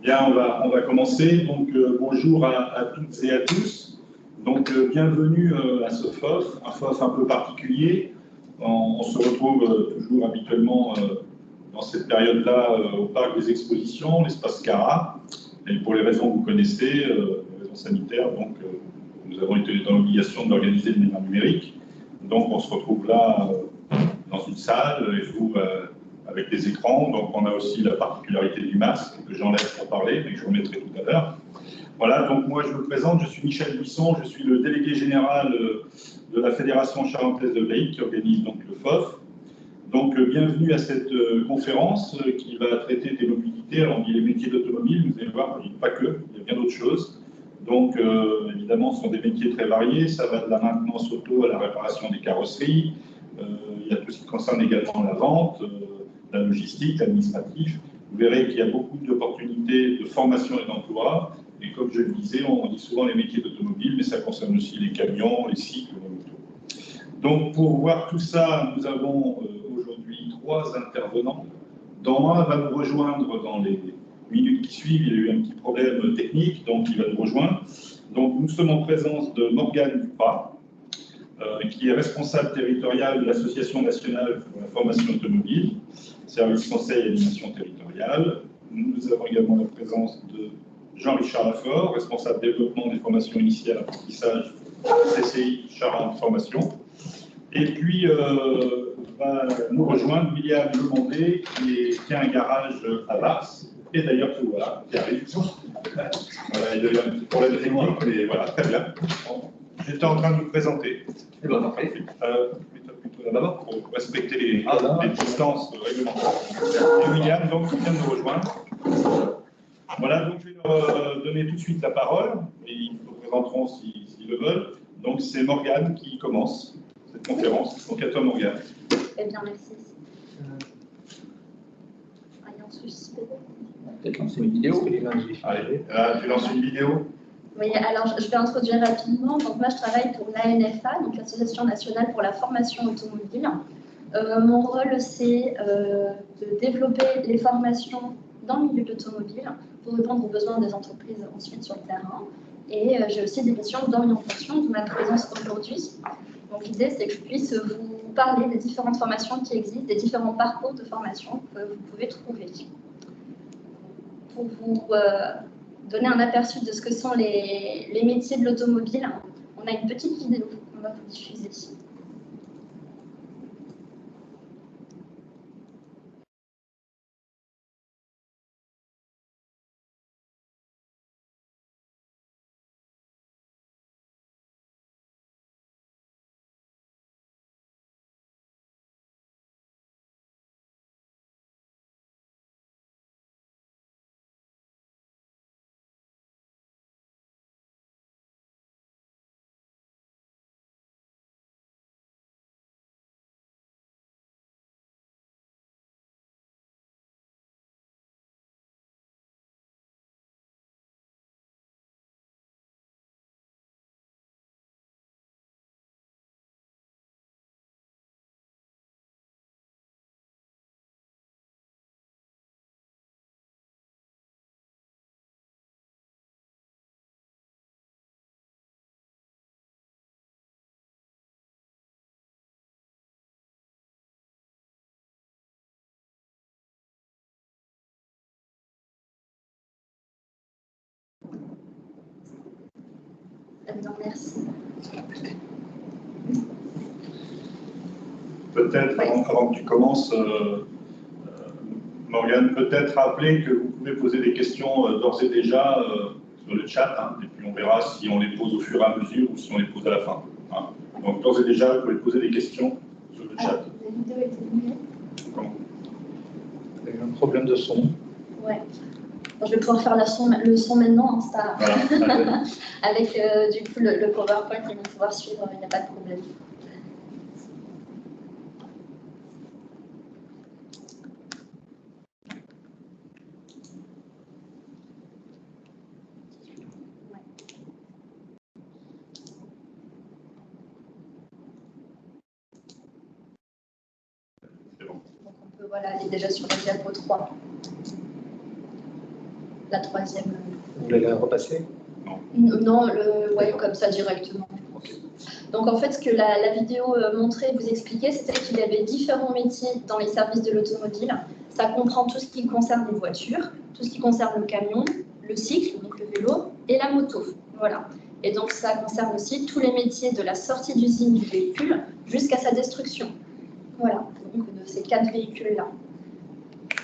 Bien, on va commencer. Donc, bonjour à toutes et à tous. Donc, bienvenue à ce FOF, un FOF un peu particulier. On se retrouve toujours habituellement dans cette période-là au Parc des Expositions, l'espace Cara. Et pour les raisons que vous connaissez, les raisons sanitaires, donc nous avons été dans l'obligation de l'organiser de manière numérique. Donc, on se retrouve là dans une salle, et vous, avec des écrans. Donc, on a aussi la particularité du masque, que j'enlève pour parler, mais que je remettrai tout à l'heure. Voilà, donc moi, je me présente, je suis Michel Buisson, je suis le délégué général de la Fédération charentaise de laïcs, qui organise donc le FOF. Donc, bienvenue à cette conférence qui va traiter des mobilités. Alors, on dit les métiers d'automobile, vous allez voir, il n'y a pas que, il y a bien d'autres choses. Donc, évidemment, ce sont des métiers très variés. Ça va de la maintenance auto à la réparation des carrosseries. Il y a tout ce qui concerne également la vente, la logistique, l'administratif. Vous verrez qu'il y a beaucoup d'opportunités de formation et d'emploi. Et comme je le disais, on dit souvent les métiers d'automobile, mais ça concerne aussi les camions, les cycles, les motos. Donc, pour voir tout ça, nous avons aujourd'hui 3 intervenants, dont un va nous rejoindre dans les minutes qui suivent. Il y a eu un petit problème technique, donc il va nous rejoindre. Donc, nous sommes en présence de Morgane Duprat, qui est responsable territorial de l'Association nationale pour la formation automobile, service conseil et animation territoriale. Nous avons également la présence de Jean-Richard Lafort, responsable développement des formations initiales apprentissage CCI Charente Formation. Et puis, va nous rejoindre William Lemondé, qui a un garage à Vars, et d'ailleurs, tout voilà, qui arrive. Voilà, il y a eu un petit problème technique, mais voilà, très bien. J'étais en train de vous présenter. Eh bien, parfait. Plutôt là-bas, pour respecter les distances réglementaires. Et William, donc, qui vient de nous rejoindre. Voilà, donc je vais leur donner tout de suite la parole, et ils vous présenteront s'ils le veulent. Donc, c'est Morgane qui commence cette conférence. Donc, à toi, Morgane. Eh bien, merci. Ayant souci. Peut-être lancer une vidéo. Allez, tu lances une vidéo. Oui, alors je vais introduire rapidement. Donc, moi, je travaille pour l'ANFA, donc l'Association nationale pour la formation automobile. Mon rôle, c'est de développer les formations dans le milieu de l'automobile pour répondre aux besoins des entreprises ensuite sur le terrain. Et j'ai aussi des missions d'orientation de ma présence aujourd'hui. Donc, l'idée, c'est que je puisse vous parler des différentes formations qui existent, des différents parcours de formation que vous pouvez trouver. Pour vous donner un aperçu de ce que sont les métiers de l'automobile, on a une petite vidéo qu'on va vous diffuser. Merci. Peut-être, avant que tu commences, Morgane, peut-être rappeler que vous pouvez poser des questions d'ores et déjà sur le chat, hein, et puis on verra si on les pose au fur et à mesure ou si on les pose à la fin. Hein. Donc d'ores et déjà, vous pouvez poser des questions sur le chat. La vidéo est terminée. Comment ? Il y a eu un problème de son. Ouais. Bon, je vais pouvoir faire le son maintenant, hein, ça. Voilà. Avec du coup le PowerPoint, ils vont pouvoir suivre, il n'y a pas de problème. C'est bon. Donc on peut voilà, aller déjà sur la diapo 3. la troisième. Vous voulez la repasser? Non, ouais, comme ça directement. Ok. Donc en fait, ce que la vidéo montrait, vous expliquait, c'était qu'il y avait différents métiers dans les services de l'automobile. Ça comprend tout ce qui concerne les voitures, tout ce qui concerne le camion, le cycle, donc le vélo, et la moto. Voilà. Et donc ça concerne aussi tous les métiers de la sortie d'usine du véhicule jusqu'à sa destruction. Voilà, donc de ces 4 véhicules-là.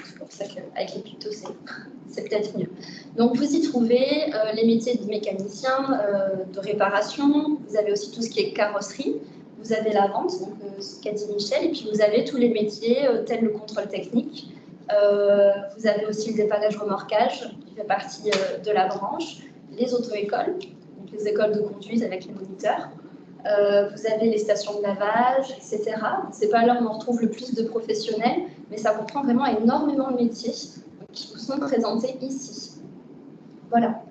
C'est pour ça qu'avec les tutos, c'est peut-être mieux. Donc vous y trouvez les métiers de mécanicien, de réparation, vous avez aussi tout ce qui est carrosserie, vous avez la vente, donc ce qu'a dit Michel, et puis vous avez tous les métiers tels le contrôle technique. Vous avez aussi le dépannage remorquage qui fait partie de la branche, les auto-écoles, donc les écoles de conduite avec les moniteurs. Vous avez les stations de lavage, etc. C'est pas là où on retrouve le plus de professionnels, mais ça comprend vraiment énormément de métiers qui vous sont présentés ici. Voilà.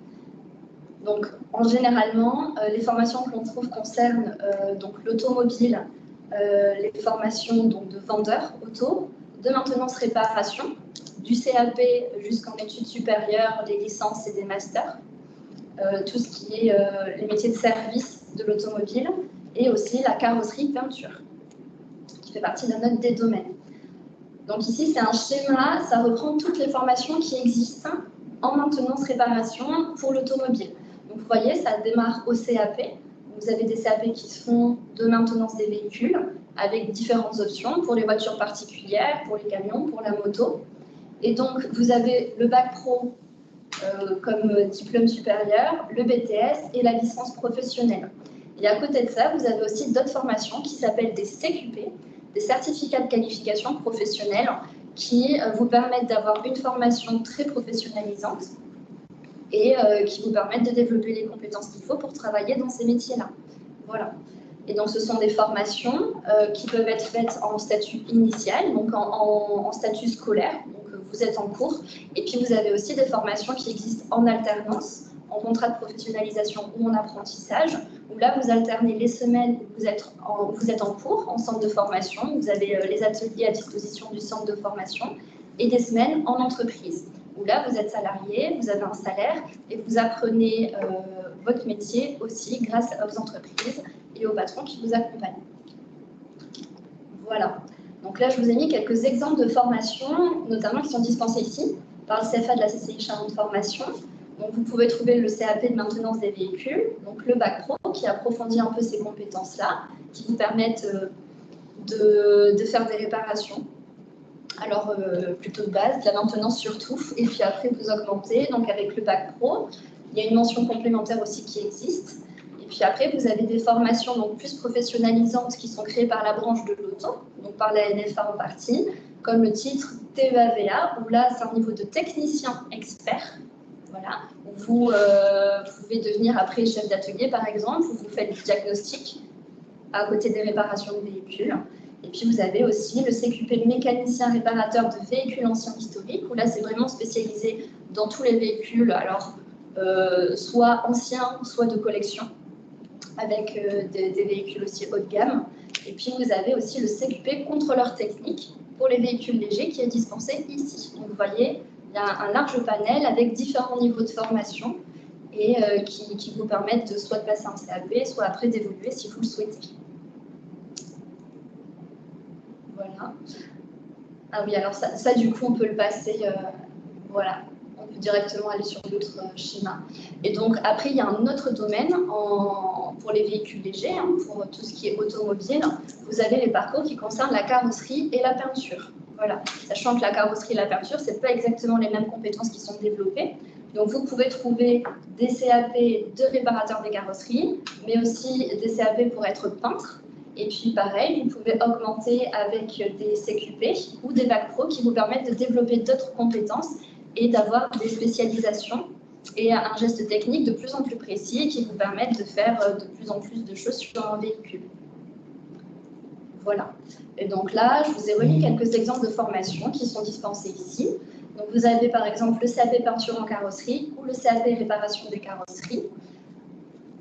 Donc, généralement, les formations que l'on trouve concernent donc l'automobile, les formations donc, de vendeurs auto, de maintenance-réparation, du CAP jusqu'en études supérieures, des licences et des masters, tout ce qui est les métiers de service de l'automobile, et aussi la carrosserie peinture, qui fait partie d'un autre des domaines. Donc ici, c'est un schéma, ça reprend toutes les formations qui existent en maintenance-réparation pour l'automobile. Donc vous voyez, ça démarre au CAP. Vous avez des CAP qui se font de maintenance des véhicules, avec différentes options pour les voitures particulières, pour les camions, pour la moto. Et donc, vous avez le bac pro comme diplôme supérieur, le BTS et la licence professionnelle. Et à côté de ça, vous avez aussi d'autres formations qui s'appellent des CQP, des certificats de qualification professionnelle, qui vous permettent d'avoir une formation très professionnalisante et qui vous permettent de développer les compétences qu'il faut pour travailler dans ces métiers-là. Voilà. Et donc, ce sont des formations qui peuvent être faites en statut initial, donc en statut scolaire. Donc, vous êtes en cours. Et puis, vous avez aussi des formations qui existent en alternance, en contrat de professionnalisation ou en apprentissage, où là, vous alternez les semaines où vous êtes en cours, en centre de formation. Vous avez les ateliers à disposition du centre de formation et des semaines en entreprise, où là, vous êtes salarié, vous avez un salaire et vous apprenez votre métier aussi grâce aux entreprises et aux patrons qui vous accompagnent. Voilà. Donc là, je vous ai mis quelques exemples de formations, notamment qui sont dispensées ici par le CFA de la CCI Charente Formation. Donc vous pouvez trouver le CAP de maintenance des véhicules, donc le bac pro qui approfondit un peu ces compétences-là, qui vous permettent de faire des réparations. Alors, plutôt de base, de la maintenance surtout, et puis après vous augmentez. Donc avec le bac pro, il y a une mention complémentaire aussi qui existe. Et puis après, vous avez des formations donc, plus professionnalisantes qui sont créées par la branche de l'auto, donc par la NFA en partie, comme le titre TEAVA, où là, c'est un niveau de technicien expert. Voilà, où vous pouvez devenir après chef d'atelier, par exemple, où vous faites du diagnostic à côté des réparations de véhicules. Et puis, vous avez aussi le CQP, le mécanicien réparateur de véhicules anciens historiques, où là, c'est vraiment spécialisé dans tous les véhicules, alors soit anciens, soit de collection, avec des véhicules aussi haut de gamme. Et puis, vous avez aussi le CQP contrôleur technique pour les véhicules légers qui est dispensé ici. Donc, vous voyez, il y a un large panel avec différents niveaux de formation et qui vous permettent soit de passer un CAP, soit après d'évoluer si vous le souhaitez. Voilà. Ah oui, alors ça du coup, on peut le passer, voilà. On peut directement aller sur d'autres schémas. Et donc, après, il y a un autre domaine pour les véhicules légers, hein, pour tout ce qui est automobile. Vous avez les parcours qui concernent la carrosserie et la peinture. Voilà. Sachant que la carrosserie et la peinture, ce n'est pas exactement les mêmes compétences qui sont développées. Donc, vous pouvez trouver des CAP de réparateurs des carrosseries, mais aussi des CAP pour être peintre. Et puis, pareil, vous pouvez augmenter avec des CQP ou des bacs pro qui vous permettent de développer d'autres compétences et d'avoir des spécialisations et un geste technique de plus en plus précis qui vous permettent de faire de plus en plus de choses sur un véhicule. Voilà. Et donc là, je vous ai remis quelques exemples de formations qui sont dispensées ici. Donc vous avez par exemple le CAP peinture en carrosserie ou le CAP réparation des carrosseries.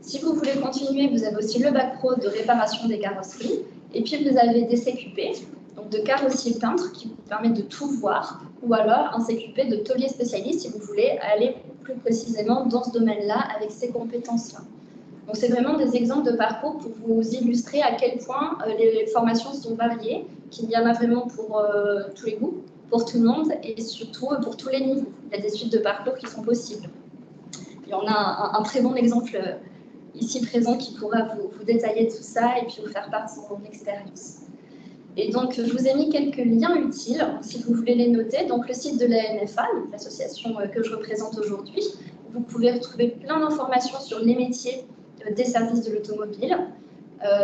Si vous voulez continuer, vous avez aussi le bac pro de réparation des carrosseries. Et puis vous avez des CQP, donc de carrossier peintre, qui vous permettent de tout voir, ou alors un CQP de taulier spécialiste si vous voulez aller plus précisément dans ce domaine-là avec ces compétences-là. Donc c'est vraiment des exemples de parcours pour vous illustrer à quel point les formations sont variées, qu'il y en a vraiment pour tous les goûts, pour tout le monde et surtout pour tous les niveaux. Il y a des suites de parcours qui sont possibles. Et on a un très bon exemple ici présent qui pourra vous détailler tout ça et puis vous faire part de son expérience. Et donc, je vous ai mis quelques liens utiles, si vous voulez les noter. Donc, le site de l'ANFA, l'association que je représente aujourd'hui. Vous pouvez retrouver plein d'informations sur les métiers des services de l'automobile.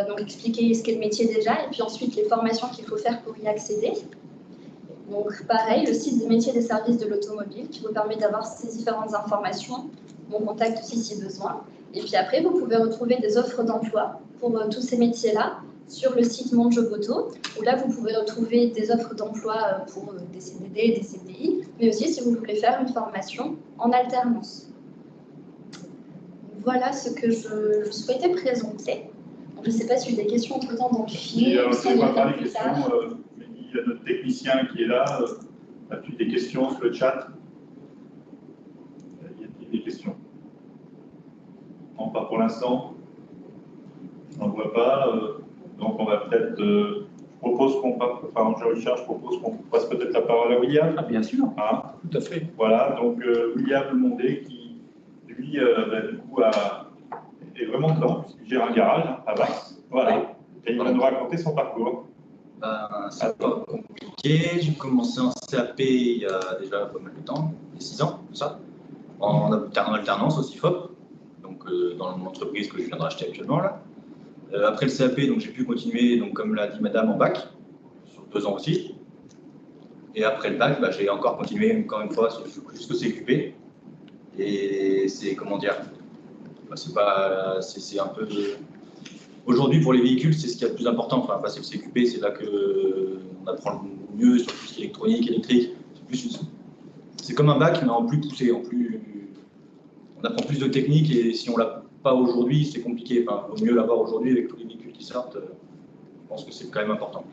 Donc, expliquer ce qu'est le métier déjà, et puis ensuite les formations qu'il faut faire pour y accéder. Donc, pareil, le site des métiers des services de l'automobile qui vous permet d'avoir ces différentes informations. Mon contact aussi si besoin. Et puis après, vous pouvez retrouver des offres d'emploi pour tous ces métiers-là sur le site Mon Job Auto, où là, vous pouvez retrouver des offres d'emploi pour des CDD, des CDI, mais aussi si vous voulez faire une formation en alternance. Voilà ce que je souhaitais présenter. Donc, je ne sais pas si j'ai des questions entre-temps dans le film. Je ne vois pas les questions, mais il y a notre technicien qui est là. As-tu des questions sur le chat? Y a-t-il des questions? Non, pas pour l'instant. Je n'en vois pas. Donc on va peut-être, je propose qu'on passe peut-être la parole à William. Ah, bien sûr, Ah, tout à fait. voilà, donc William Mondé qui, lui, du coup, est vraiment dedans, puisqu'il gère un garage à Vax. Voilà, et il va nous raconter son parcours. C'est pas compliqué. J'ai commencé en CAP il y a déjà pas mal de temps, il y a 6 ans, tout ça, en alternance au CIFOP, donc dans l'entreprise que je viens de racheter actuellement là. Après le CAP, donc j'ai pu continuer, donc comme l'a dit Madame, en bac, sur 2 ans aussi. Et après le bac, j'ai encore continué, encore une fois, jusqu'au CQP. Et c'est, comment dire, c'est un peu... Aujourd'hui, pour les véhicules, c'est ce qui est le plus important. Enfin, passer le CQP, c'est là qu'on apprend le mieux sur tout ce qui est électronique, électrique. C'est comme un bac, mais en plus poussé, on apprend plus de technique, et si on l'a pas aujourd'hui, c'est compliqué. Enfin, il vaut mieux l'avoir aujourd'hui avec tous les véhicules qui sortent. Je pense que c'est quand même important.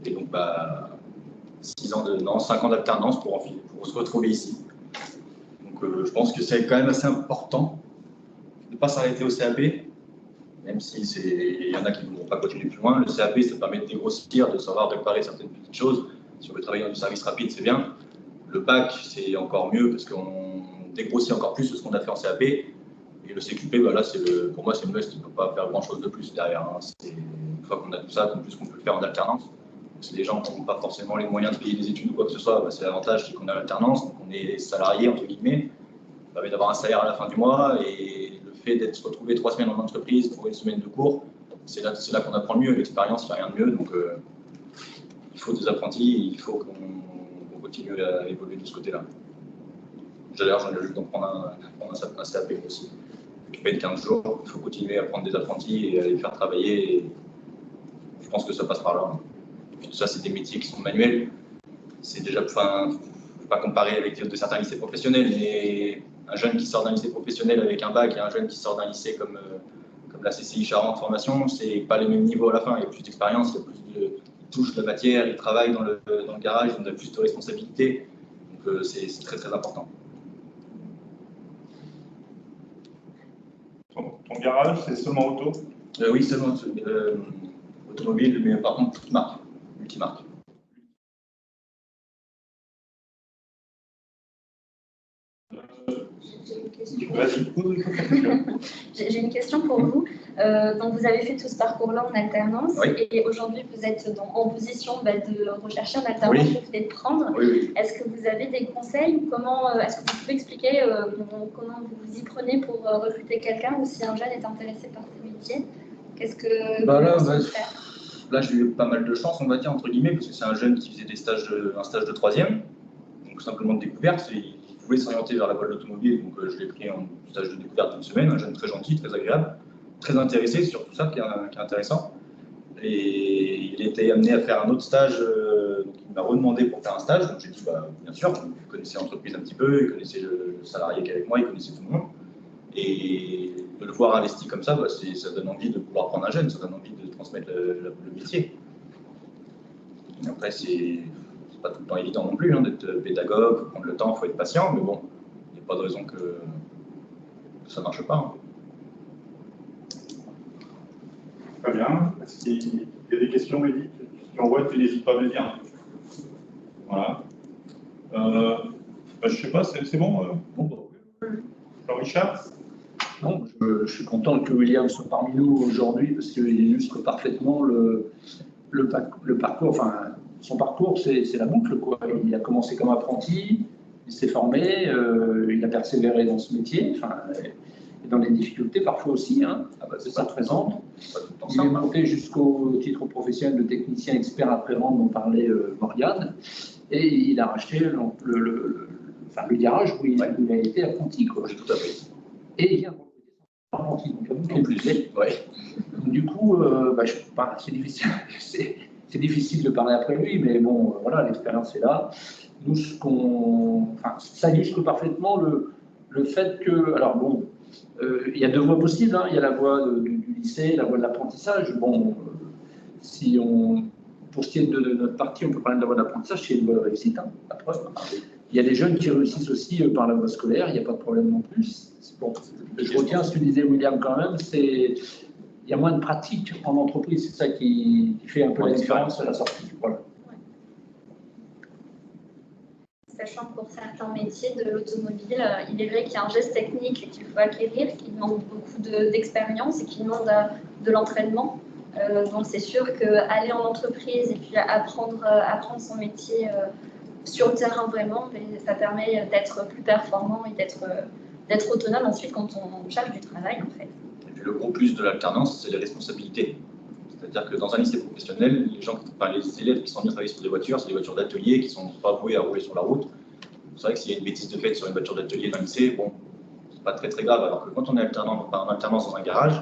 Et donc, 5 ans d'alternance pour se retrouver ici. Donc, je pense que c'est quand même assez important de ne pas s'arrêter au CAP, même si il y en a qui ne vont pas continuer plus loin. Le CAP, ça permet de dégrossir, de savoir réparer certaines petites choses. Si on veut travailler dans du service rapide, c'est bien. Le bac, c'est encore mieux parce qu'on dégrossit encore plus ce qu'on a fait en CAP. Et le CQP, là, pour moi, c'est le must. Il ne peut pas faire grand-chose de plus derrière. Hein. Une fois qu'on a tout ça, en plus qu'on peut le faire en alternance. C'est des gens qui n'ont pas forcément les moyens de payer des études ou quoi que ce soit. C'est l'avantage, c'est qu'on a l'alternance, donc on est salarié, entre guillemets. Ça permet d'avoir un salaire à la fin du mois. Et le fait d'être retrouvé 3 semaines en entreprise pour 1 semaine de cours, c'est là qu'on apprend le mieux. L'expérience, il n'y a rien de mieux. Donc, il faut des apprentis, il faut qu'on continue à évoluer de ce côté-là. D'ailleurs, j'en ai juste d'en prendre un CAP aussi. Qui paye 15 jours, il faut continuer à prendre des apprentis et à les faire travailler. Et je pense que ça passe par là. Puis tout ça, c'est des métiers qui sont manuels. C'est déjà, je ne vais pas comparer avec de certains lycées professionnels, mais un jeune qui sort d'un lycée professionnel avec un bac et un jeune qui sort d'un lycée comme la CCI Charente Formation, c'est pas les mêmes niveaux à la fin. Il y a plus d'expérience, il y a plus de touches de matière, ils travaillent dans le garage, ils ont plus de responsabilités. Donc c'est très très important. Ton garage, c'est seulement auto? Oui, seulement automobile, mais par contre, toute marque, multimarque. J'ai une question pour vous. Donc, vous avez fait tout ce parcours-là en alternance, oui. Et aujourd'hui, vous êtes en position de rechercher un alternance oui. que vous venez de prendre. Oui. Est-ce que vous avez des conseils? Est-ce que vous pouvez expliquer comment vous vous y prenez pour recruter quelqu'un, ou si un jeune est intéressé par ce métier? Qu'est-ce que vous pensez faire? Là, j'ai eu pas mal de chance, on va dire, entre guillemets, parce que c'est un jeune qui faisait un stage de 3e, donc simplement de découverte. Il pouvait s'orienter vers la voie de l'automobile, donc je l'ai pris en stage de découverte d'1 semaine, un jeune très gentil, très agréable, très intéressé, c'est surtout ça qui est intéressant. Et il était amené à faire un autre stage, donc il m'a redemandé pour faire un stage, donc j'ai dit bien sûr, il connaissait l'entreprise un petit peu, il connaissait le salarié qui est avec moi, il connaissait tout le monde. Et de le voir investi comme ça, ça donne envie de pouvoir prendre un jeune, ça donne envie de transmettre le métier. Et après, c'est pas tout le temps évident non plus d'être pédagogue, il faut prendre le temps, il faut être patient, mais bon, il n'y a pas de raison que ça ne marche pas. Très bien. Est-ce qu'il y a des questions, Edith? Si on voit, tu n'hésites pas à me dire. Voilà. Je ne sais pas, c'est bon Jean-Richard? Non, je suis content que William soit parmi nous aujourd'hui parce qu'il illustre parfaitement le parcours. Enfin, son parcours, c'est la boucle, quoi. Il a commencé comme apprenti, il s'est formé, il a persévéré dans ce métier, enfin, et dans les difficultés parfois aussi, hein, c'est ça présente. Il est monté jusqu'au titre professionnel de technicien expert après-vente dont parlait Morgane, et il a racheté le garage où il a été apprenti, quoi. Tout à fait. Et il vient apprenti, donc En plus, ouais. du coup, c'est difficile de parler après lui, mais bon, voilà, l'expérience est là. Nous, ça illustre parfaitement le fait que, alors bon, il y a deux voies possibles, hein. Il y a la voie du lycée, la voie de l'apprentissage. Bon, pour ce qui est de notre partie, on peut parler de la voie d'apprentissage, c'est une voie de réussite, hein, la preuve. Il y a des jeunes qui réussissent aussi par la voie scolaire, il n'y a pas de problème non plus. Bon, je retiens ce que disait William quand même, il y a moins de pratique en entreprise, c'est ça qui fait un peu la différence à la sortie. Voilà. Sachant que pour certains métiers de l'automobile, il est vrai qu'il y a un geste technique qu'il faut acquérir, qui demande beaucoup d'expérience et qui demande de l'entraînement. Donc c'est sûr qu'aller en entreprise et puis apprendre son métier sur le terrain vraiment, ça permet d'être plus performant et d'être autonome ensuite quand on charge du travail en fait. Et puis le gros plus de l'alternance, c'est les responsabilités. C'est-à-dire que dans un lycée professionnel, les élèves qui sont venus travailler sur des voitures, c'est des voitures d'atelier qui ne sont pas vouées à rouler sur la route. C'est vrai que s'il y a une bêtise de fait sur une voiture d'atelier dans un lycée, bon, c'est pas très grave. Alors que quand on est en alternance dans un garage,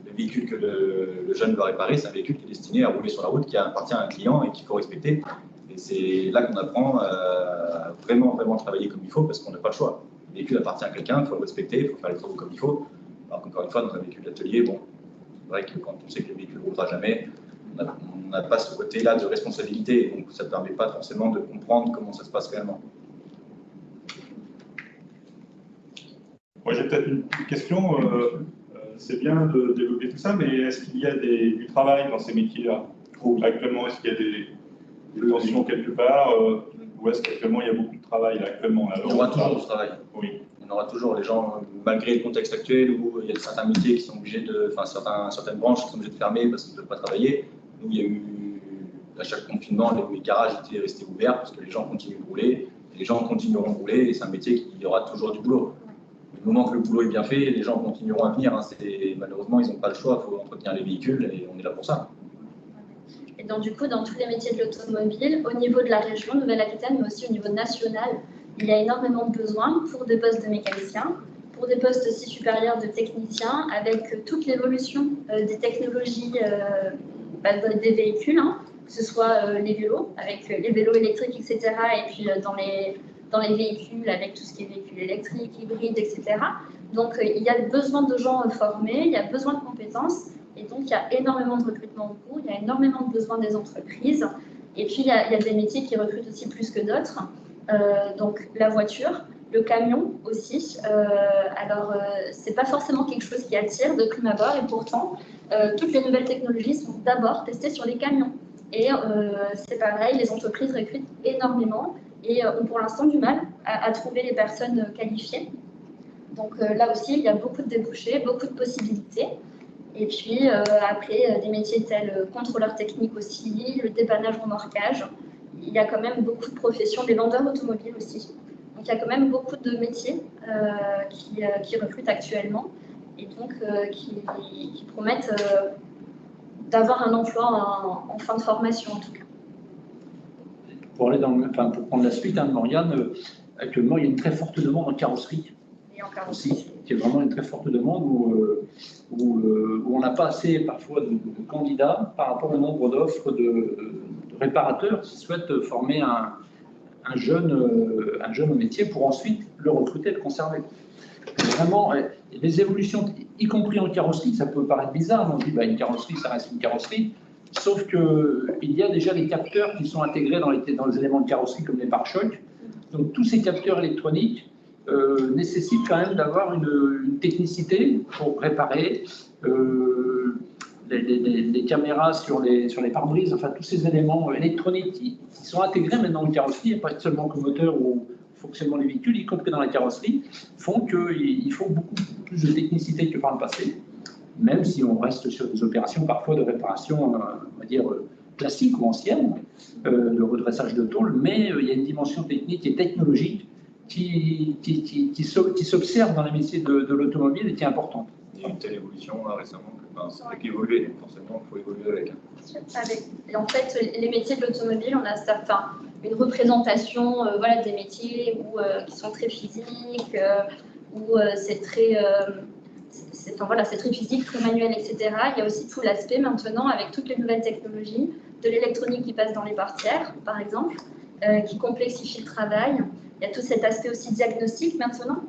le véhicule que le jeune va réparer, c'est un véhicule qui est destiné à rouler sur la route, qui appartient à un client et qu'il faut respecter. Et c'est là qu'on apprend à vraiment travailler comme il faut parce qu'on n'a pas le choix. Le véhicule appartient à quelqu'un, il faut le respecter, il faut faire les travaux comme il faut. Alors qu'encore une fois, dans un véhicule d'atelier, bon, c'est vrai que quand on sait que le véhicule ne roulera jamais, on n'a pas ce côté-là de responsabilité. Donc ça ne permet pas forcément de comprendre comment ça se passe réellement. Moi, j'ai peut-être une petite question. C'est bien de développer tout ça, mais est-ce qu'il y a du travail dans ces métiers-là? Actuellement, est-ce qu'il y a des tensions quelque part ou est-ce qu'actuellement, il y a beaucoup de travail actuellement? Il y aura toujours du travail. Oui. On aura toujours les gens, malgré le contexte actuel où il y a certains métiers qui sont obligés certaines branches qui sont obligées de fermer parce qu'ils ne peuvent pas travailler. Nous, il y a eu, à chaque confinement, les garages étaient restés ouverts parce que les gens continuent de rouler. Les gens continueront de rouler et c'est un métier qui aura toujours du boulot. Du moment que le boulot est bien fait, les gens continueront à venir. Hein. Malheureusement, ils n'ont pas le choix, il faut entretenir les véhicules et on est là pour ça. Et donc, du coup, dans tous les métiers de l'automobile, au niveau de la région Nouvelle-Aquitaine, mais aussi au niveau national, il y a énormément de besoins pour des postes de mécaniciens, pour des postes aussi supérieurs de techniciens, avec toute l'évolution des technologies des véhicules, hein, que ce soit les vélos, avec les vélos électriques, etc., et puis dans les véhicules, avec tout ce qui est véhicules électriques, hybrides, etc. Donc, il y a besoin de gens formés, il y a besoin de compétences, et donc il y a énormément de recrutement en cours, il y a énormément de besoins des entreprises, et puis il y a des métiers qui recrutent aussi plus que d'autres. Donc la voiture, le camion aussi. C'est pas forcément quelque chose qui attire de prime abord et pourtant toutes les nouvelles technologies sont d'abord testées sur les camions. Et c'est pareil, les entreprises recrutent énormément et ont pour l'instant du mal à trouver les personnes qualifiées. Donc là aussi, il y a beaucoup de débouchés, beaucoup de possibilités. Et puis après, des métiers tels contrôleur technique aussi, le dépannage remorquage. Il y a quand même beaucoup de professions, des vendeurs automobiles aussi. Donc il y a quand même beaucoup de métiers qui recrutent actuellement et donc qui promettent d'avoir un emploi en fin de formation en tout cas. Pour prendre la suite, hein, Morgane, actuellement il y a une très forte demande en carrosserie. Et en carrosserie. Aussi, qui est vraiment une très forte demande où on n'a pas assez parfois de candidats par rapport au nombre d'offres de réparateurs qui souhaitent former un jeune au métier pour ensuite le recruter et le conserver. Vraiment, les évolutions, y compris en carrosserie, ça peut paraître bizarre, on dit une carrosserie, ça reste une carrosserie. sauf qu'il y a déjà des capteurs qui sont intégrés dans les éléments de carrosserie comme les pare-chocs. Donc tous ces capteurs électroniques nécessitent quand même d'avoir une technicité pour réparer les caméras sur les pare-brises, enfin tous ces éléments électroniques qui sont intégrés maintenant dans le carrosserie, et pas seulement que moteur ou fonctionnement des véhicules, y compris dans la carrosserie, font qu'il faut beaucoup plus de technicité que par le passé, même si on reste sur des opérations parfois de réparation, on va dire, classiques ou anciennes, de redressage de tôle, mais il y a une dimension technique et technologique qui s'observe dans les métiers de l'automobile et qui est importante. Il y a eu une telle évolution là, récemment, c'est qu'évoluer, forcément, il faut évoluer avec. Et en fait, les métiers de l'automobile, on a une représentation voilà, des métiers qui sont très physiques, où c'est très, voilà, très physique, très manuel, etc. Il y a aussi tout l'aspect maintenant, avec toutes les nouvelles technologies, de l'électronique qui passe dans les portières, par exemple, qui complexifie le travail. Il y a tout cet aspect aussi diagnostique maintenant.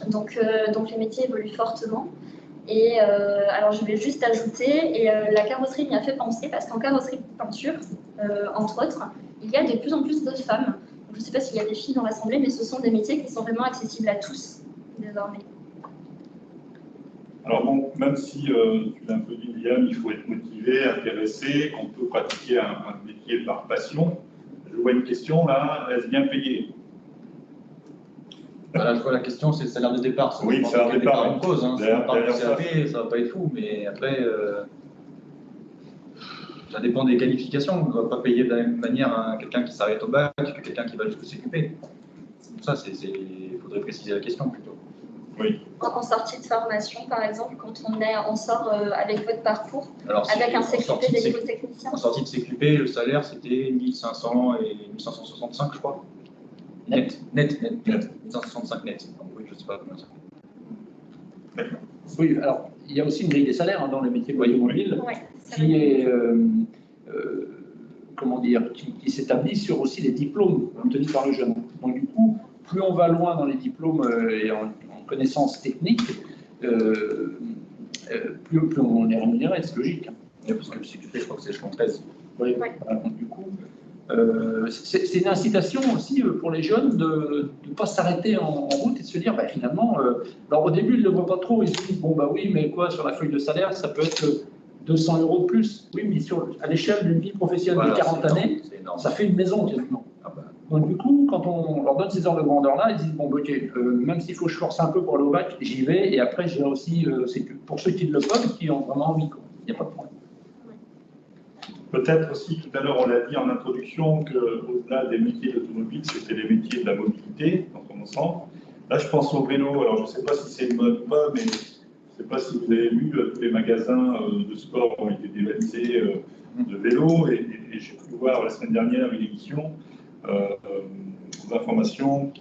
Donc les métiers évoluent fortement. Et alors je vais juste ajouter, et la carrosserie m'y a fait penser, parce qu'en carrosserie peinture, entre autres, il y a de plus en plus de femmes. Donc, je ne sais pas s'il y a des filles dans l'assemblée, mais ce sont des métiers qui sont vraiment accessibles à tous, désormais. Alors bon, même si tu l'as un peu dit, William, il faut être motivé, intéressé, on peut pratiquer un métier par passion. Je vois une question là, est-ce bien payé? Voilà, je vois la question, c'est le salaire de départ. Oui, le salaire de départ. Une cause, hein. Si on parle de CAP, ça va pas être fou, mais après, ça dépend des qualifications. On ne va pas payer de la même manière quelqu'un qui s'arrête au bac que quelqu'un qui va jusqu'au CQP. Ça, il faudrait préciser la question plutôt. Oui. En sortie de formation, par exemple, quand on sort avec votre parcours, alors, avec un CQP des nouveaux techniciens. En sortie de CQP, le salaire, c'était 1500 et 1565, je crois. Net. 1565 net. Oui, je ne sais pas combien ça fait. Oui, alors, il y a aussi une grille des salaires dans les métiers de l'automobile qui est, comment dire, qui s'établit sur aussi les diplômes obtenus par le jeune. Donc, du coup, plus on va loin dans les diplômes et en connaissances techniques, plus on est rémunéré, c'est logique. Parce que le CQP, je crois que c'est échelon 13. Oui, voilà, donc, du coup, c'est une incitation aussi pour les jeunes de ne pas s'arrêter en route et de se dire, bah, finalement, alors au début, ils ne le voient pas trop, ils se disent, bon, bah oui, mais quoi, sur la feuille de salaire, ça peut être 200 € de plus. Oui, mais à l'échelle d'une vie professionnelle de 40 années, ça fait une maison quasiment. Donc du coup, quand on leur donne ces ordres de grandeur-là, ils disent, bon, ok, même s'il faut que je force un peu pour aller au bac, j'y vais, et après, j'ai aussi, c'est pour ceux qui le peuvent, qui ont vraiment envie, quoi. Il n'y a pas de problème. Peut-être aussi, tout à l'heure, on l'a dit en introduction, qu'au-delà des métiers d'automobile, c'était les métiers de la mobilité, en commençant. Là, je pense au vélo. Alors, je ne sais pas si c'est une mode ou pas, mais je ne sais pas si vous avez vu, tous les magasins de sport ont été dévalisés de vélos. Et j'ai pu voir la semaine dernière une émission d'information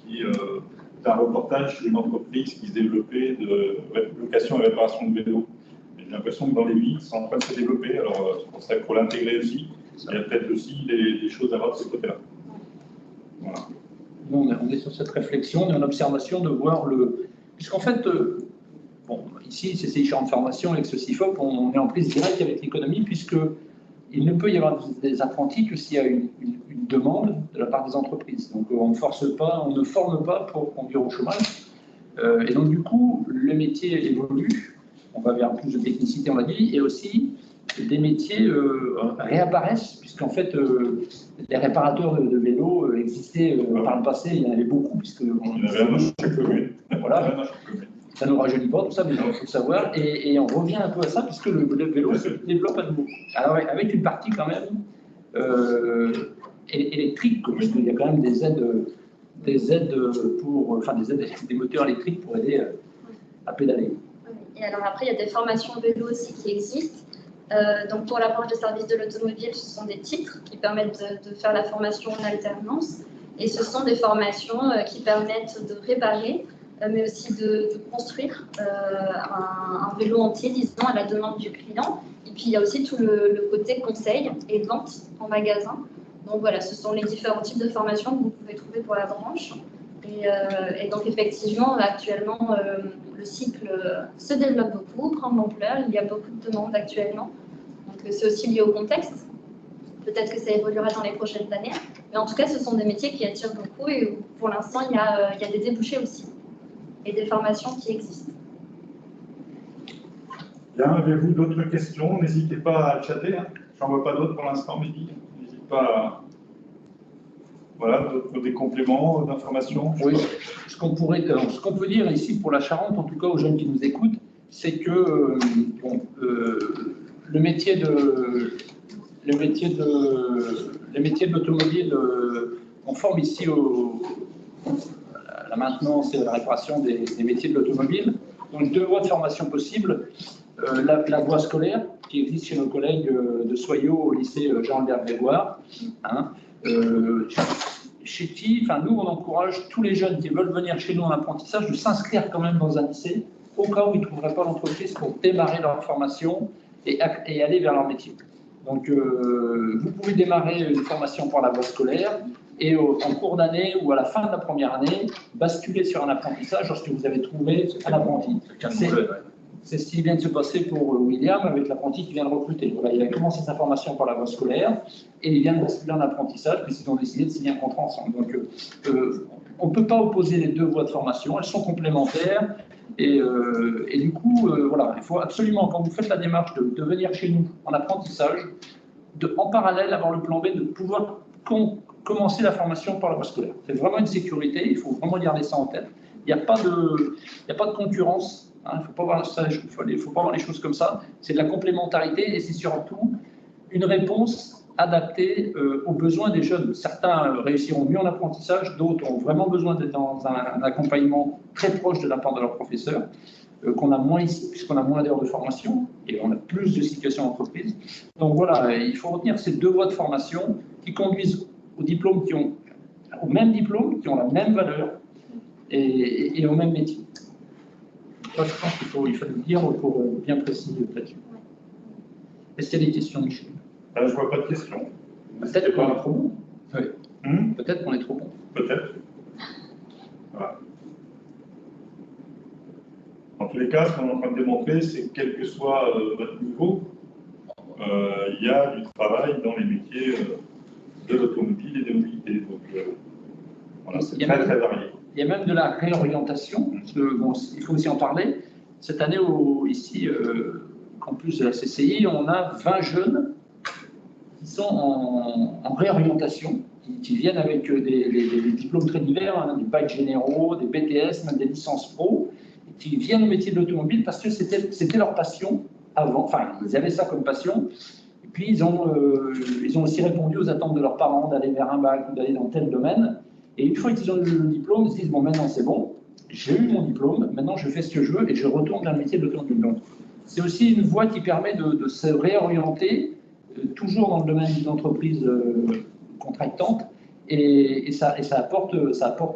d'un reportage sur une entreprise qui se développait de location et réparation de vélos. J'ai l'impression que dans les villes, c'est en train de se développer. Alors, c'est pour ça qu'il faut l'intégrer aussi. Il y a peut-être aussi des choses à voir de ce côté-là. Voilà. On est sur cette réflexion, on est en observation de voir puisqu'en fait, bon, ici, CCI Charente Formation, avec ce CIFOP, on est en prise directe avec l'économie, puisqu'il ne peut y avoir des apprentis que s'il y a une demande de la part des entreprises. Donc, on ne forme pas pour conduire au chômage. Et donc, du coup, le métier évolue. On va vers plus de technicité, on l'a dit, et aussi des métiers réapparaissent, puisqu'en fait, les réparateurs de vélos existaient par le passé, il y en avait beaucoup, puisque il y en avait un dans chaque commune. Voilà, ça ne nous rajeunit pas, tout ça, mais il faut le savoir, et on revient un peu à ça, puisque le vélo se développe à nouveau. Alors, avec une partie quand même électrique, puisqu'il y a quand même des aides des moteurs électriques pour aider à pédaler. Et alors après, il y a des formations vélo aussi qui existent. Donc pour la branche de service de l'automobile, ce sont des titres qui permettent de faire la formation en alternance. Et ce sont des formations qui permettent de réparer, mais aussi de construire un vélo entier, disons, à la demande du client. Et puis il y a aussi tout le côté conseil et vente en magasin. Donc voilà, ce sont les différents types de formations que vous pouvez trouver pour la branche. Et donc effectivement, actuellement, le cycle se développe beaucoup, prend de l'ampleur, il y a beaucoup de demandes actuellement. Donc c'est aussi lié au contexte. Peut-être que ça évoluera dans les prochaines années. Mais en tout cas, ce sont des métiers qui attirent beaucoup et pour l'instant, il y a des débouchés aussi et des formations qui existent. Bien, avez-vous d'autres questions? N'hésitez pas à chatter. Hein. J'en vois pas d'autres pour l'instant, mais n'hésitez pas à... Voilà, des compléments d'informations. Oui, ce qu'on peut dire ici pour la Charente, en tout cas aux jeunes qui nous écoutent, c'est que les métiers de l'automobile, on forme ici à la maintenance et à la réparation des métiers de l'automobile. Donc deux voies de formation possibles. La voie scolaire qui existe chez nos collègues de Soyaux au lycée Jean-Albert Grégoire. Hein, chez qui, nous, on encourage tous les jeunes qui veulent venir chez nous en apprentissage de s'inscrire quand même dans un lycée, au cas où ils ne trouveraient pas l'entreprise pour démarrer leur formation et aller vers leur métier. Donc, vous pouvez démarrer une formation par la voie scolaire et en cours d'année ou à la fin de la première année, basculer sur un apprentissage lorsque vous avez trouvé un apprenti. C'est ce qui vient de se passer pour William avec l'apprenti qui vient de recruter. Voilà, il a commencé sa formation par la voie scolaire et il vient de basculer en apprentissage puisqu'ils ont décidé de signer un contrat ensemble. Donc, on ne peut pas opposer les deux voies de formation, elles sont complémentaires. Et du coup, voilà, il faut absolument, quand vous faites la démarche de venir chez nous en apprentissage, en parallèle avoir le plan B de pouvoir commencer la formation par la voie scolaire. C'est vraiment une sécurité, il faut vraiment garder ça en tête. Il n'y a pas de concurrence. Il ne faut pas voir les choses comme ça. C'est de la complémentarité et c'est surtout une réponse adaptée aux besoins des jeunes. Certains réussiront mieux en apprentissage, d'autres ont vraiment besoin d'être dans un accompagnement très proche de la part de leur professeur, qu'on a moins ici, puisqu'on a moins d'heures de formation et on a plus de situations d'entreprise. Donc voilà, il faut retenir ces deux voies de formation qui conduisent aux diplômes au même diplôme, qui ont la même valeur et au même métier. Ça, je pense qu'il faut le dire pour bien préciser là-dessus. Est-ce qu'il y a des questions, Michel? Je ne vois pas de questions. Peut-être qu'on est trop bon. Oui. Peut-être qu'on est trop bon. Peut-être. Voilà. En tous les cas, ce qu'on est en train de démontrer, c'est que quel que soit votre niveau, il y a du travail dans les métiers de l'automobile et des mobilités. Donc, voilà, c'est très, très varié. Il y a même de la réorientation, parce que, il faut aussi en parler. Cette année, ici, campus de la CCI, on a 20 jeunes qui sont en réorientation, qui viennent avec des diplômes très divers, hein, des bacs généraux, des BTS, même des licences pro, qui viennent au métier de l'automobile parce que c'était leur passion avant, enfin, ils avaient ça comme passion. Et puis, ils ont aussi répondu aux attentes de leurs parents d'aller vers un bac ou d'aller dans tel domaine. Et une fois qu'ils ont eu le diplôme, ils se disent, bon, maintenant c'est bon, j'ai eu mon diplôme, maintenant je fais ce que je veux et je retourne vers le métier de l'automobile. Donc, c'est aussi une voie qui permet de se réorienter, toujours dans le domaine d'une entreprise contractante, et ça apporte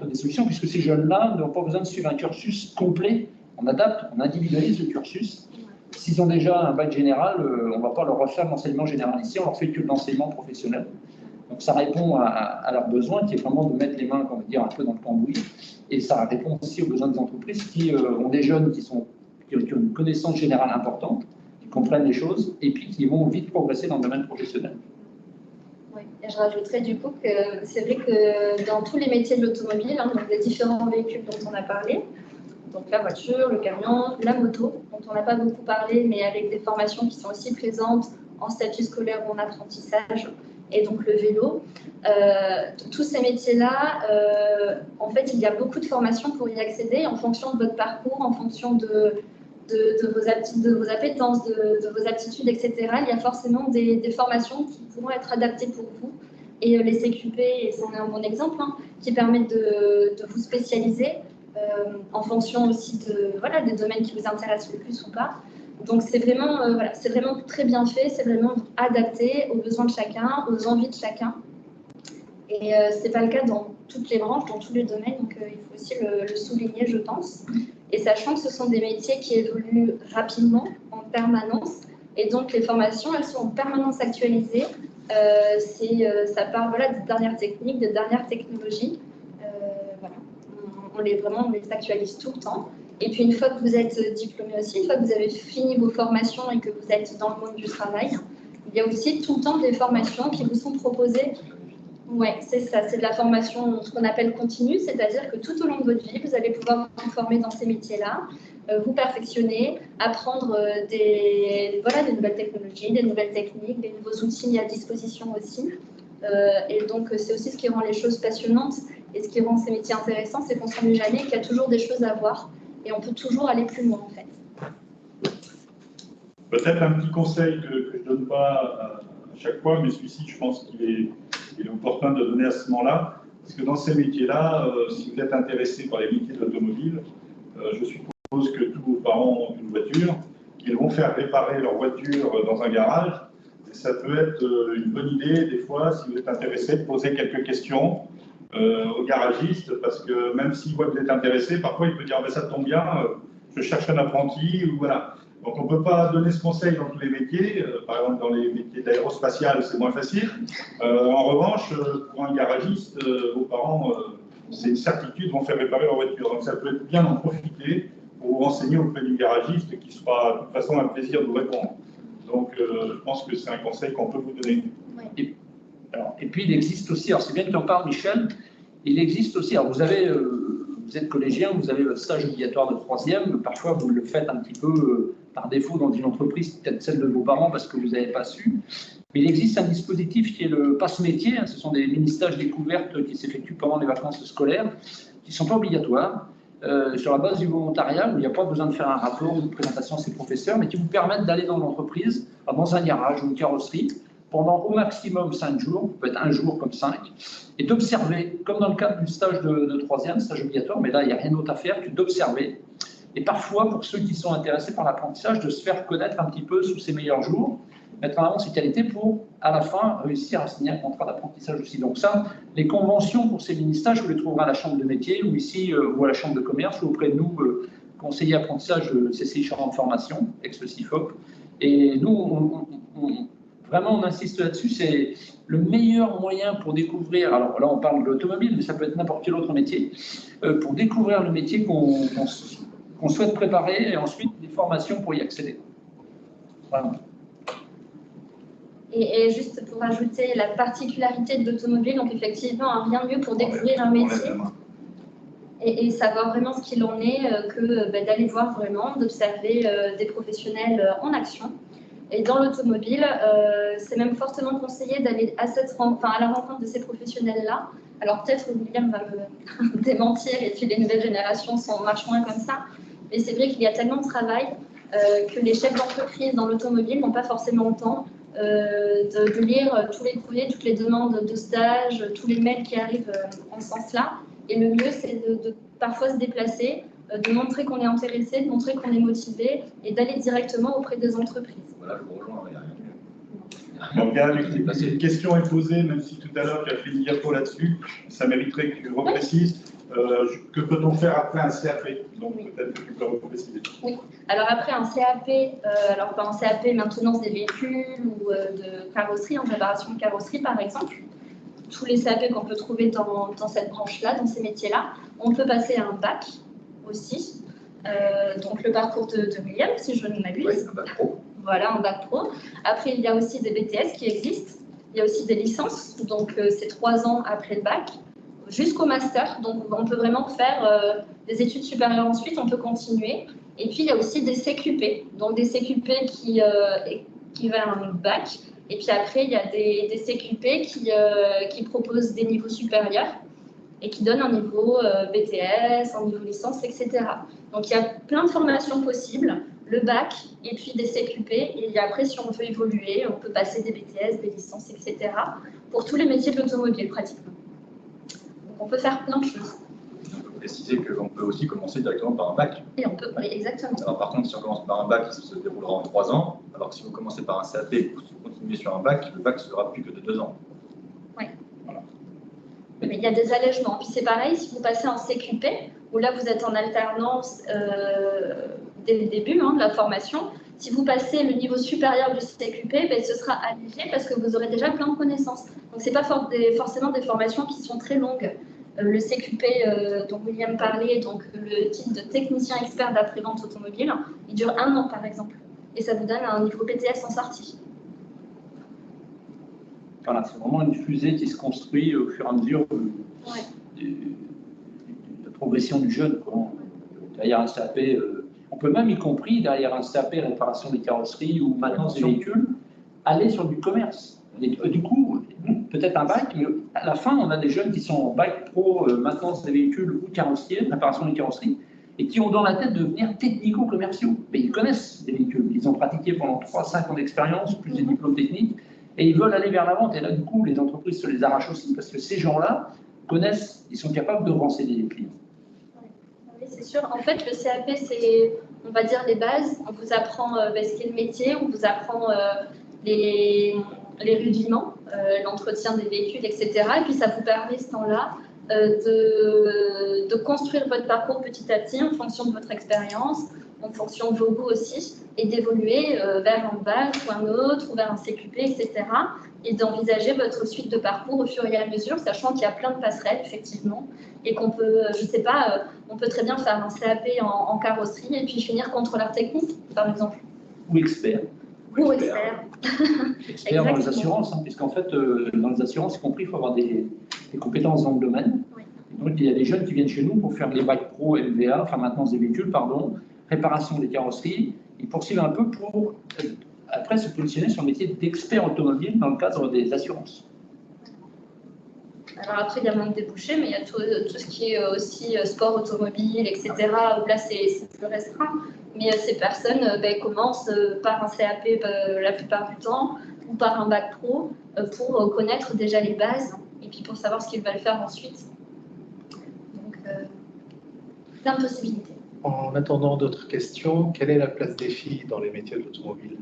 des solutions, puisque ces jeunes-là n'ont pas besoin de suivre un cursus complet. On adapte, on individualise le cursus. S'ils ont déjà un bac général, on ne va pas leur refaire l'enseignement général ici, on leur fait que de l'enseignement professionnel. Donc ça répond à leurs besoins, qui est vraiment de mettre les mains, on va dire, un peu dans le cambouis. Et ça répond aussi aux besoins des entreprises qui ont des jeunes qui ont une connaissance générale importante, qui comprennent les choses, et puis qui vont vite progresser dans le domaine professionnel. Oui, et je rajouterais du coup que c'est vrai que dans tous les métiers de l'automobile, hein, donc les différents véhicules dont on a parlé, donc la voiture, le camion, la moto, dont on n'a pas beaucoup parlé, mais avec des formations qui sont aussi présentes en statut scolaire ou en apprentissage, et donc le vélo. Tous ces métiers-là, en fait, il y a beaucoup de formations pour y accéder en fonction de votre parcours, en fonction de vos appétences, de vos aptitudes, etc. Il y a forcément des formations qui pourront être adaptées pour vous. Et les CQP, et c'en est un bon exemple, hein, qui permettent de vous spécialiser en fonction aussi des domaines qui vous intéressent le plus ou pas. Donc c'est vraiment très bien fait, c'est vraiment adapté aux besoins de chacun, aux envies de chacun. Et ce n'est pas le cas dans toutes les branches, dans tous les domaines, donc il faut aussi le souligner, je pense. Et sachant que ce sont des métiers qui évoluent rapidement, en permanence, et donc les formations, elles sont en permanence actualisées. Ça part des dernières techniques, des dernières technologies. On les actualise tout le temps. Et puis une fois que vous êtes diplômé aussi, une fois que vous avez fini vos formations et que vous êtes dans le monde du travail, Il y a aussi tout le temps des formations qui vous sont proposées. Oui, c'est ça, c'est de la formation, ce qu'on appelle continue, c'est-à-dire que tout au long de votre vie, vous allez pouvoir vous former dans ces métiers-là, vous perfectionner, apprendre des nouvelles technologies, des nouvelles techniques, des nouveaux outils mis à disposition aussi. Et donc, c'est aussi ce qui rend les choses passionnantes et ce qui rend ces métiers intéressants, c'est qu'on ne s'ennuie jamais, qu'il y a toujours des choses à voir et on peut toujours aller plus loin, en fait. Peut-être un petit conseil que je ne donne pas à chaque fois, mais celui-ci, je pense qu'il est opportun de donner à ce moment-là. Parce que dans ces métiers-là, si vous êtes intéressé par les métiers de l'automobile, je suppose que tous vos parents ont une voiture, qu'ils vont faire réparer leur voiture dans un garage. Et ça peut être une bonne idée, des fois, si vous êtes intéressé, de poser quelques questions au garagiste, parce que même s'il voit que vous êtes intéressé, parfois il peut dire « ça tombe bien, je cherche un apprenti » ou voilà. Donc on ne peut pas donner ce conseil dans tous les métiers. Par exemple, dans les métiers de l'aérospatiale, c'est moins facile. En revanche, pour un garagiste, vos parents, c'est une certitude, vont faire réparer leur voiture. Donc ça peut être bien d'en profiter pour vous renseigner auprès du garagiste, qui sera de toute façon un plaisir de vous répondre. Donc je pense que c'est un conseil qu'on peut vous donner. Et puis il existe aussi, alors c'est bien que tu en parles, Michel, il existe aussi, alors vous êtes collégien, vous avez votre stage obligatoire de 3e, parfois vous le faites un petit peu par défaut dans une entreprise, peut-être celle de vos parents parce que vous n'avez pas su. Mais il existe un dispositif qui est le passe-métier, ce sont des mini-stages découvertes qui s'effectuent pendant les vacances scolaires, qui ne sont pas obligatoires, sur la base du volontariat, où il n'y a pas besoin de faire un rapport ou une présentation à ses professeurs, mais qui vous permettent d'aller dans l'entreprise, dans un garage ou une carrosserie, pendant au maximum 5 jours, peut être un jour comme 5, et d'observer, comme dans le cadre du stage de 3e, stage obligatoire, mais là, il n'y a rien d'autre à faire que d'observer. Et parfois, pour ceux qui sont intéressés par l'apprentissage, de se faire connaître un petit peu sous ses meilleurs jours, mettre en avant ses qualités pour, à la fin, réussir à signer un contrat d'apprentissage aussi. Donc ça, les conventions pour ces mini-stages, vous les trouverez à la chambre de métier, ou ici, ou à la chambre de commerce, ou auprès de nous, conseiller apprentissage de CCI Charente Formation, ex-CIFOP. Et nous, vraiment, on insiste là-dessus, c'est le meilleur moyen pour découvrir, alors là on parle de l'automobile, mais ça peut être n'importe quel autre métier, pour découvrir le métier qu'on souhaite préparer et ensuite des formations pour y accéder. Voilà. Et juste pour ajouter la particularité de l'automobile, donc effectivement, rien de mieux pour découvrir un métier et savoir vraiment ce qu'il en est que d'aller voir vraiment, d'observer des professionnels en action. Et dans l'automobile, c'est même fortement conseillé d'aller à la rencontre de ces professionnels-là. Alors peut-être William va me démentir et puis les nouvelles générations marchent moins comme ça, mais c'est vrai qu'il y a tellement de travail que les chefs d'entreprise dans l'automobile n'ont pas forcément le temps de lire tous les courriers, toutes les demandes de stage, tous les mails qui arrivent en ce sens-là. Et le mieux, c'est de parfois se déplacer, de montrer qu'on est intéressé, de montrer qu'on est motivé et d'aller directement auprès des entreprises. Voilà, je vous rejoins. Donc, une question est posée, même si tout à l'heure tu as fait une diapo là-dessus, ça mériterait que tu reprécises. Que peut-on faire après un CAP? Donc peut-être que tu peux repréciser. Oui, alors après un CAP, alors pas un CAP maintenance des véhicules ou de carrosserie, en préparation de carrosserie par exemple, tous les CAP qu'on peut trouver dans cette branche-là, dans ces métiers-là, on peut passer à un bac aussi. Donc le parcours de William, si je ne m'abuse. Oui, un bac pro. Voilà, un bac pro. Après, il y a aussi des BTS qui existent. Il y a aussi des licences, donc c'est 3 ans après le bac, jusqu'au master. Donc on peut vraiment faire des études supérieures ensuite, on peut continuer. Et puis il y a aussi des CQP, donc des CQP qui équivalent à un bac. Et puis après, il y a des CQP qui proposent des niveaux supérieurs et qui donnent un niveau BTS, un niveau licence, etc. Donc il y a plein de formations possibles, le bac et puis des CQP. Et après, si on veut évoluer, on peut passer des BTS, des licences, etc. pour tous les métiers de l'automobile pratiquement. Donc on peut faire plein de choses. On peut préciser qu'on peut aussi commencer directement par un bac. Et on peut, oui, exactement. Alors, par contre, si on commence par un bac, ça se déroulera en 3 ans. Alors que si vous commencez par un CAP et que vous continuez sur un bac, le bac ne sera plus que de 2 ans. Oui. Voilà. Mais il y a des allègements. Puis c'est pareil, si vous passez en CQP, où là vous êtes en alternance dès le début de la formation, si vous passez le niveau supérieur du CQP, ce sera allégé parce que vous aurez déjà plein de connaissances. Donc ce n'est pas forcément des formations qui sont très longues. Le CQP dont William parlait, donc le titre de technicien expert d'après-vente automobile, il dure 1 an par exemple. Et ça vous donne un niveau BTS en sortie. Voilà, c'est vraiment une fusée qui se construit au fur et à mesure de la progression du jeune, quoi. Derrière un CAP, on peut même, y compris derrière un CAP réparation des carrosseries ou maintenance des véhicules, aller sur du commerce. Et du coup, peut-être un bac, mais à la fin, on a des jeunes qui sont en bac pro maintenance des véhicules ou carrossiers, réparation des carrosseries, et qui ont dans la tête de devenir technico-commerciaux. Mais ils connaissent les véhicules, ils ont pratiqué pendant 3-5 ans d'expérience, plus des diplômes techniques, et ils veulent aller vers la vente. Et là, du coup, les entreprises se les arrachent aussi, parce que ces gens-là connaissent, ils sont capables de renseigner les clients. Oui, c'est sûr. En fait, le CAP, c'est, on va dire, les bases. On vous apprend ce qu'est le métier, on vous apprend les rudiments, l'entretien des véhicules, etc. Et puis, ça vous permet, ce temps-là, de construire votre parcours petit à petit en fonction de votre expérience, en fonction de vos goûts aussi, et d'évoluer vers un bac ou un autre, ou vers un CQP, etc. Et d'envisager votre suite de parcours au fur et à mesure, sachant qu'il y a plein de passerelles, effectivement, et qu'on peut, je ne sais pas, on peut très bien faire un CAP en carrosserie et puis finir contrôleur technique, par exemple. Ou expert. Ou expert. Expert dans les assurances, hein, puisqu'en fait, dans les assurances, y compris, il faut avoir des compétences dans le domaine. Oui. Donc, il y a des jeunes qui viennent chez nous pour faire les bacs pro MVA, enfin maintenance des véhicules, pardon, réparation des carrosseries. Ils poursuivent un peu pour, après, se positionner sur le métier d'expert automobile dans le cadre des assurances. Alors après, il y a moins de débouchés, mais il y a tout ce qui est aussi sport automobile, etc., où là, c'est plus restreint. Mais ces personnes commencent par un CAP la plupart du temps, ou par un bac pro, pour connaître déjà les bases, et puis pour savoir ce qu'ils veulent faire ensuite. Donc, plein de possibilités. En attendant d'autres questions, quelle est la place des filles dans les métiers de l'automobile?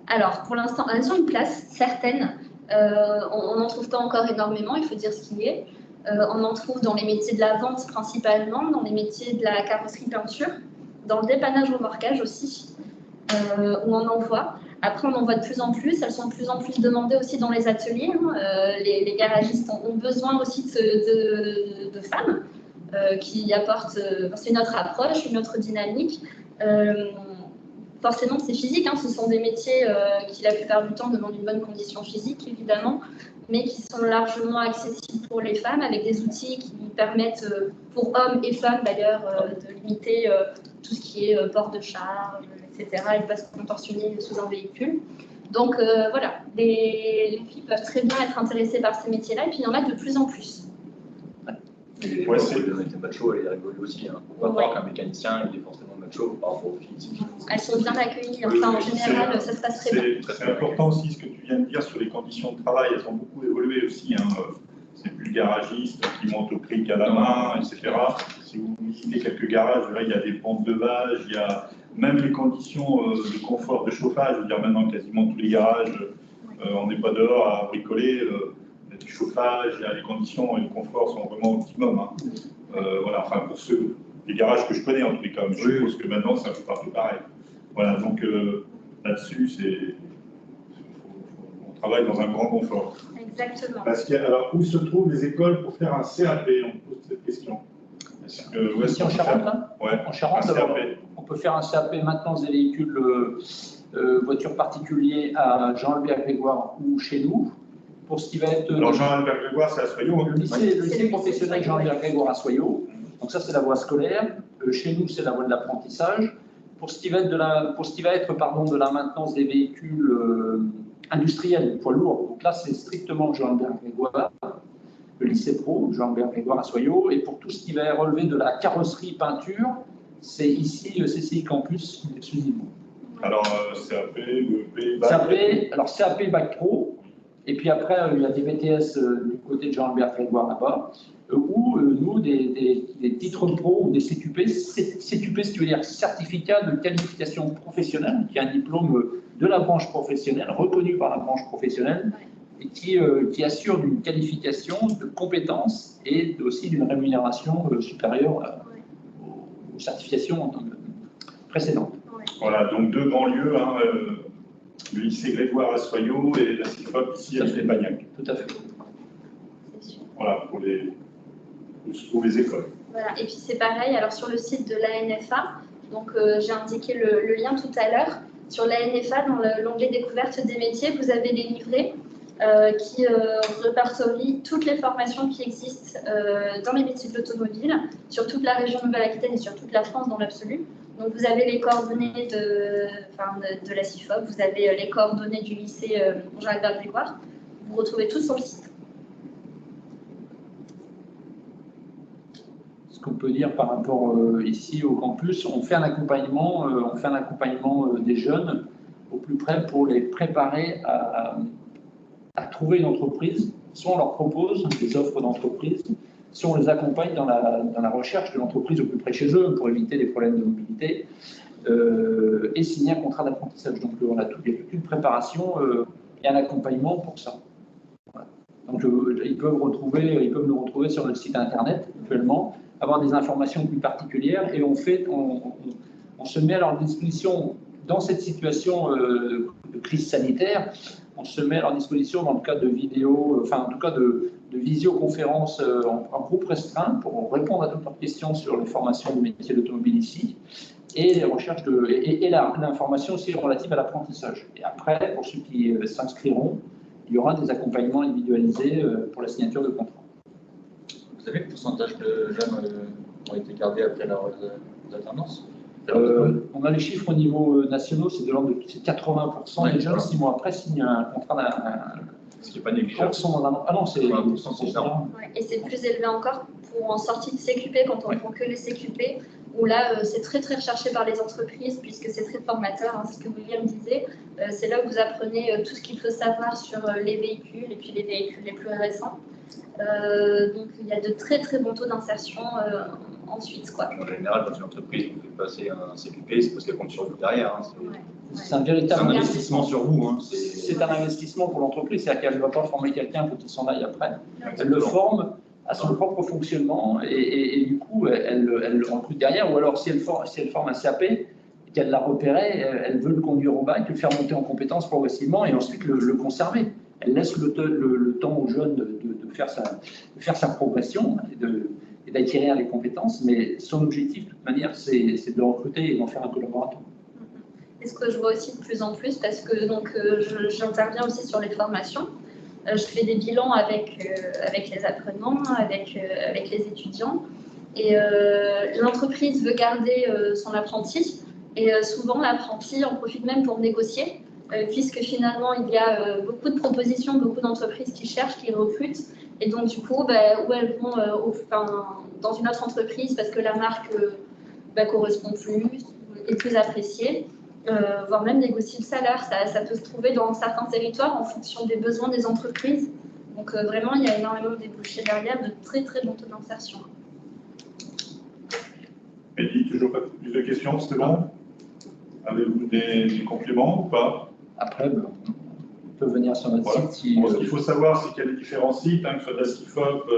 Alors, pour l'instant, elles ont une place certaine. On n'en trouve pas encore énormément, il faut dire ce qu'il est. On en trouve dans les métiers de la vente principalement, dans les métiers de la carrosserie peinture, dans le dépannage remorquage aussi, où on en voit. Après, on en voit de plus en plus. Elles sont de plus en plus demandées aussi dans les ateliers. Les garagistes ont besoin aussi de femmes qui apportent. C'est une autre approche, une autre dynamique. Forcément, c'est physique, ce sont des métiers qui, la plupart du temps, demandent une bonne condition physique, évidemment, mais qui sont largement accessibles pour les femmes, avec des outils qui permettent, pour hommes et femmes d'ailleurs, de limiter tout ce qui est port de charge, etc., et de pas se contorsionner sous un véhicule. Donc voilà, les filles peuvent très bien être intéressées par ces métiers-là, et puis il y en a de plus en plus. Ouais, c'est macho, elle est rigolo aussi. Pourquoi pas qu'un mécanicien, il est forcément macho par rapport aux filles. Elles sont bien accueillies, en général, ça se passe très bien. C'est important aussi ce que tu viens de dire sur les conditions de travail, elles ont beaucoup évolué aussi. C'est plus le garagiste qui monte au cric à la main, etc. Si vous visitez quelques garages, il y a des pompes de vase, il y a même les conditions de confort de chauffage. Je veux dire, maintenant, quasiment tous les garages, on n'est pas dehors à bricoler. Il y a du chauffage, les conditions et le confort sont vraiment optimum. Voilà, enfin pour les garages que je connais en tous les cas, je suppose que maintenant c'est un peu partout pareil. Voilà, donc là-dessus, on travaille dans un grand confort. Exactement. Alors, où se trouvent les écoles pour faire un CAP? On pose cette question. Ici en Charente, là, ouais, en Charente, on peut faire un CAP maintenance des véhicules voitures particuliers à Jean-Albert Grégoire ou chez nous. Pour ce qui va être. Alors, Jean-Albert Grégoire, c'est à Soyaux. Le lycée professionnel Jean-Albert Grégoire à Soyaux. Donc, ça, c'est la voie scolaire. Chez nous, c'est la voie de l'apprentissage. Pour ce qui va être de la maintenance des véhicules industriels, poids lourds, donc là, c'est strictement Jean-Albert Grégoire, le lycée pro, Jean-Albert Grégoire à Soyaux. Et pour tout ce qui va relever de la carrosserie peinture, c'est ici le CCI Campus exclusivement. Alors, CAP, BEP, BAC. CAP, bac pro. Et puis après, il y a des BTS du côté de Jean-Albert Grégoire là-bas, où nous, des titres pro ou des CQP, CQP, ce qui veut dire certificat de qualification professionnelle, qui est un diplôme de la branche professionnelle, reconnu par la branche professionnelle, et qui assure d'une qualification de compétences et aussi d'une rémunération supérieure aux certifications précédentes. Voilà, donc deux grands lieux, le lycée Grégoire à Soyaux et la CIFOP ici à Stépagnac. Tout à fait. Voilà, pour les écoles. Voilà, et puis c'est pareil, alors sur le site de l'ANFA, donc j'ai indiqué le lien tout à l'heure, sur l'ANFA, dans l'onglet découverte des métiers, vous avez les livrets qui répertorie toutes les formations qui existent dans les métiers de l'automobile, sur toute la région Nouvelle-Aquitaine et sur toute la France dans l'absolu. Donc vous avez les coordonnées de la CIFOP, vous avez les coordonnées du lycée Jean-Albert Grégoire, vous retrouvez tout sur le site. Ce qu'on peut dire par rapport ici au campus, on fait un accompagnement des jeunes au plus près pour les préparer à trouver une entreprise. Soit on leur propose des offres d'entreprise, soit on les accompagne dans la recherche de l'entreprise au plus près de chez eux pour éviter les problèmes de mobilité et signer un contrat d'apprentissage. Donc on a toute une préparation et un accompagnement pour ça. Voilà. Donc ils peuvent nous retrouver sur notre site internet actuellement, avoir des informations plus particulières et on se met à leur disposition dans cette situation de crise sanitaire. On se met à leur disposition dans le cadre de vidéos, en tout cas de visioconférences en groupe restreint pour répondre à toutes leurs questions sur les formations du métier de l'automobile ici et les recherches et l'information aussi relative à l'apprentissage. Et après, pour ceux qui s'inscriront, il y aura des accompagnements individualisés pour la signature de contrat. Vous savez le pourcentage de jeunes ont été gardés après leur alternance? On a les chiffres au niveau national, c'est de l'ordre de 80% des jeunes, 6 mois après, signent un contrat Ce qui n'est pas négligeable. Ah non, c'est 20%, c'est énorme. Et c'est plus élevé encore en sortie de CQP, quand on ne prend que les CQP, où là, c'est très très recherché par les entreprises, puisque c'est très formateur, ce que William disait. C'est là où vous apprenez tout ce qu'il faut savoir sur les véhicules, et puis les véhicules les plus récents. Donc il y a de très très bons taux d'insertion ensuite. En général, dans une entreprise, vous faites passer un CQP, c'est parce qu'elle compte sur vous derrière. C'est un véritable investissement sur vous. C'est un investissement pour l'entreprise, c'est-à-dire qu'elle ne va pas former quelqu'un pour qu'il s'en aille après. Elle le forme à son propre fonctionnement et du coup, elle recrute derrière. Ou alors, si elle forme un CAP et qu'elle l'a repéré, elle veut le conduire au bac, le faire monter en compétences progressivement et ensuite le conserver. Elle laisse le temps aux jeunes de faire sa progression et d'acquérir les compétences, mais son objectif, de toute manière, c'est de le recruter et d'en faire un collaborateur. Et ce que je vois aussi de plus en plus, parce que j'interviens aussi sur les formations, je fais des bilans avec les apprenants, avec les étudiants, et l'entreprise veut garder son apprenti, et souvent l'apprenti en profite même pour négocier, puisque finalement il y a beaucoup de propositions, beaucoup d'entreprises qui cherchent, qui recrutent, et donc du coup, où elles vont dans une autre entreprise parce que la marque correspond plus, est plus appréciée. Voire même négocier le salaire. Ça peut se trouver dans certains territoires en fonction des besoins des entreprises. Donc vraiment, il y a énormément de débouchés derrière, de très très bons taux d'insertion. Mehdi, toujours pas plus de questions, c'est bon? Avez-vous des compléments ou pas? Après, on peut venir sur notre site. Si, ce qu'il faut savoir, c'est qu'il y a les différents sites, que ce soit de la CIFOP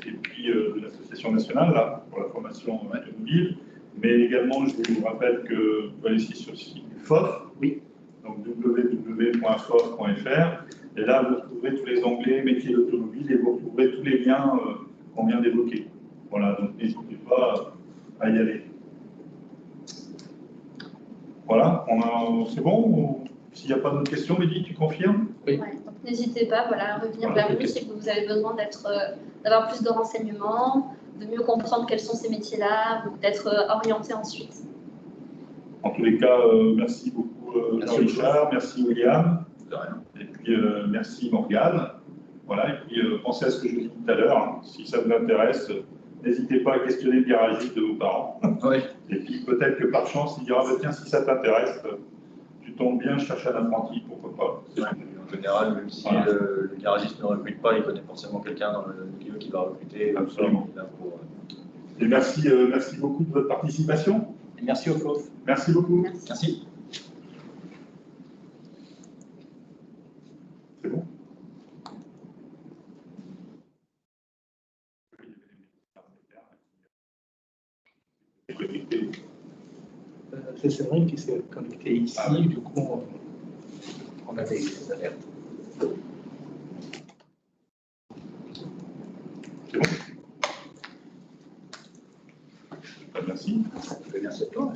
et puis de l'Association nationale là, pour la formation automobile. Mais également, je vous rappelle que vous pouvez aller sur le site du FOF, donc www.fof.fr. Et là, vous retrouverez tous les onglets métiers d'automobile et vous retrouverez tous les liens qu'on vient d'évoquer. Voilà, donc n'hésitez pas à y aller. Voilà, c'est bon? S'il n'y a pas d'autres questions, Mehdi, tu confirmes? Oui. Ouais, donc n'hésitez pas à revenir vers nous si vous avez besoin d'avoir plus de renseignements, de mieux comprendre quels sont ces métiers-là, ou d'être orienté ensuite. En tous les cas, merci beaucoup Jean-Richard, merci William, De rien. Et puis merci Morgane. Voilà, et puis pensez à ce que je vous ai dit tout à l'heure, si ça vous intéresse, n'hésitez pas à questionner le garagiste de vos parents. Oui. Et puis peut-être que par chance, il dira, tiens, si ça t'intéresse, tu tombes bien, je cherche un apprenti, pourquoi pas. En général, même si le garagiste ne recrute pas, il connaît forcément quelqu'un dans le milieu qui va recruter. Absolument. Et merci beaucoup de votre participation. Et merci au FOF. Merci beaucoup. Merci. C'est bon. C'est Séverine qui s'est connecté ici, du coup, on a des alertes. C'est bon. Merci. Merci à toi.